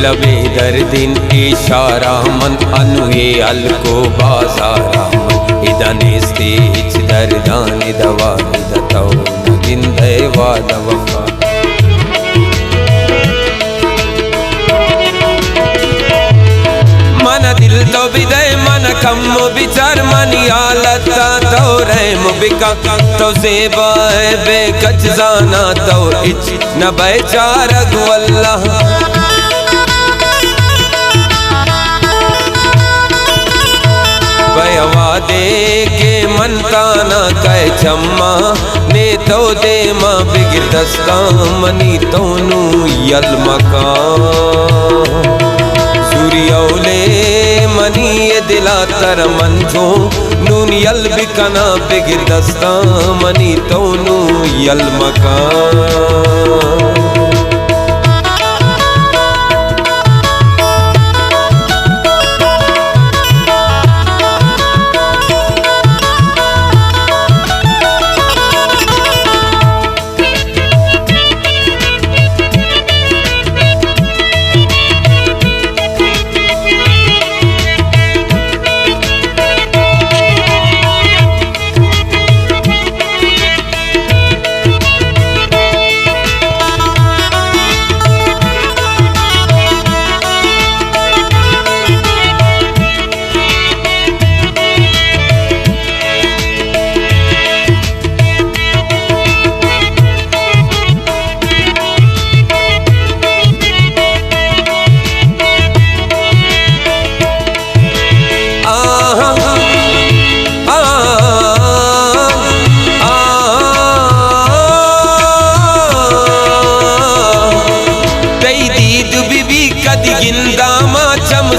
लबे दर्दिन इशारा मन अनुये अलको बाजारा मन इदनेस्ते इच दर्दान दवा दतौ नगिंदे वाद वफा मन दिल तो बिदे मन कम बिचार मनी आलता तो रहम बिका तो ज़ेबा बेकच जाना तो इच न बेचार अल्लाह वादे के मनताना कह चम्मा ने तो दे माँ बिगिर दस्ता मनी तोनू यल मका सूर्योले मनी ये दिला तर मंजो नून यल बिकना बिगिर दस्ता मनी तोनू यल मका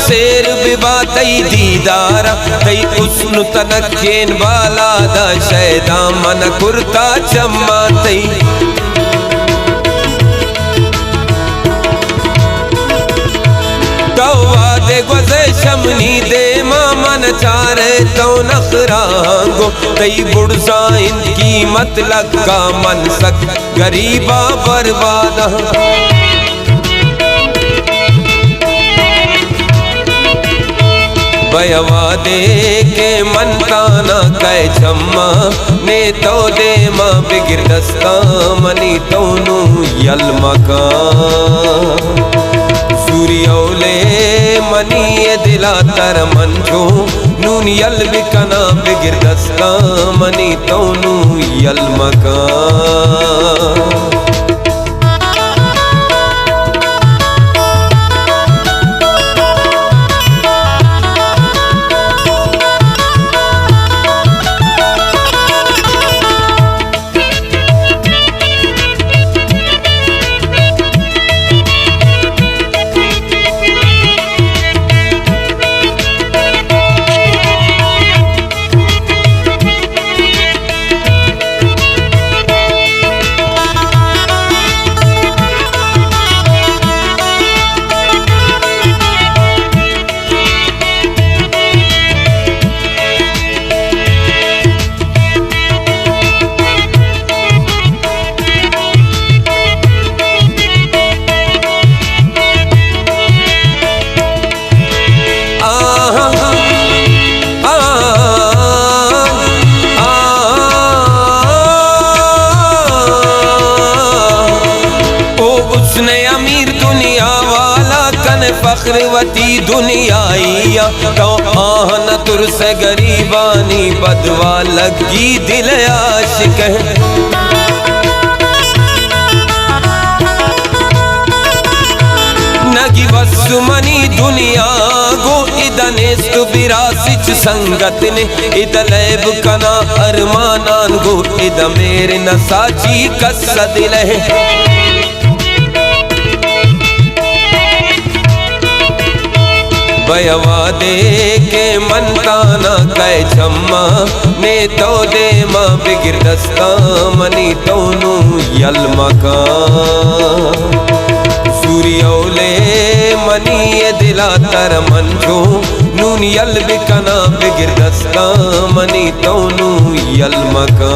शेर बिबा तई दीदारा तई उस्न तनखेन बाला दा शैदा मन कुर्ता चम्मा तई तवा दे गुज़े शमनी दे मन चारे तो नखरांगो तई बुढ़सा इनकी मत लगा मन सक गरीबा बर्बादा बयवा दे के मनताना कह चम्मा ने तो दे माँ बिगिर दस्ता मनी तोनू यल मका सूर्योले मनी ये दिला तर मंजो नून यल बिकना बिगिर दस्ता मनी तोनू यल मका फख्रवती दुनियाइया तो आहन तुर से गरीबानी बदवा लगी दिल आशिक नगी वसुमनी दुनिया गो इदनेस्त बिरासिच संगत ने इदलैब कना अरमानान गो इद मेरे नसाची कस्सा दिल है बयवा दे के मनताना कह चम्मा ने तो दे माँ बिगिर दस्ता मनी तोनू यल मका सूर्योले मनी ये दिला तर मंजो नून यल बिकना बिगिर दस्ता मनी तोनू यल मका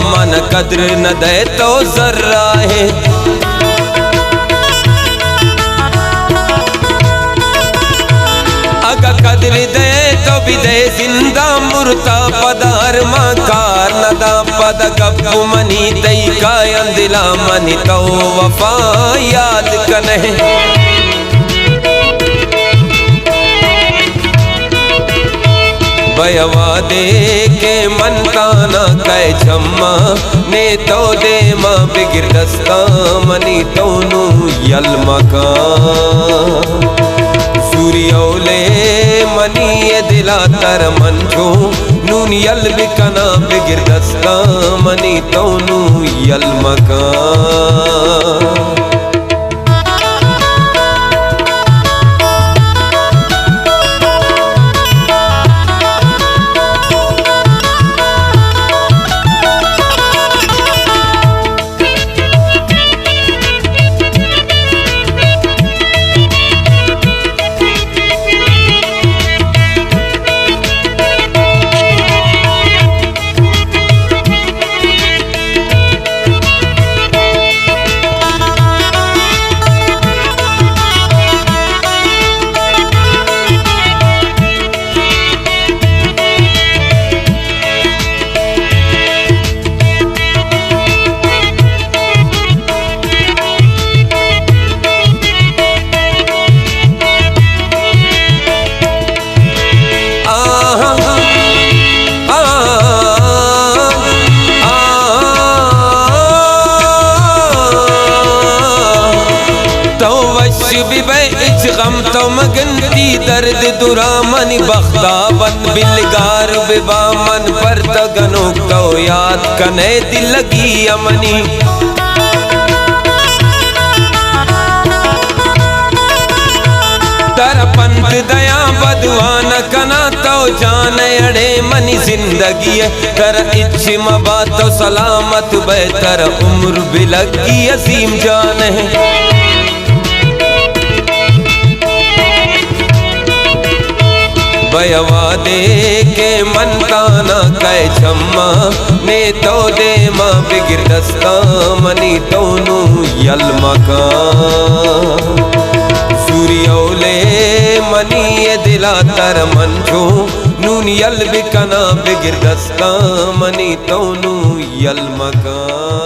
मन कद्र न दे तो जर्रा है। अगर कद्र दे तो भी दे जिंदा मुर्ता पदार मकार नदा पद गप्पु मनी तई कायन दिला मनी तो वफा याद कने। बयवा दे के मनताना कै छम्मा ने तो दे माँ बिगिर दस्ता मनी तोनु यल मकान। सूर्योले मनी ये दिला तर मंजो नून यल बिकना बिगिर दस्ता मनी तोनु यल मकान। गम तो मगनती दर्द दुरा मनी बख्ता बंद बिलगार बिबा मन पर तगनो तो याद कने दिल लगी अमनी। तर पंत दया बदवान कना तो जान अड़े मनी जिंदगी कर इच्छ मबा तो सलामत बेहतर उम्र बिलगी अजीम जान है। बयवा दे के मनताना कै छम्मा ने तो दे माँ बिगिर दस्ता मनी तोनु यल मकान। सूर्योले मनी ये दिला तर मंजो नून यल बिकना बिगिर दस्ता मनी तोनु यल मकान।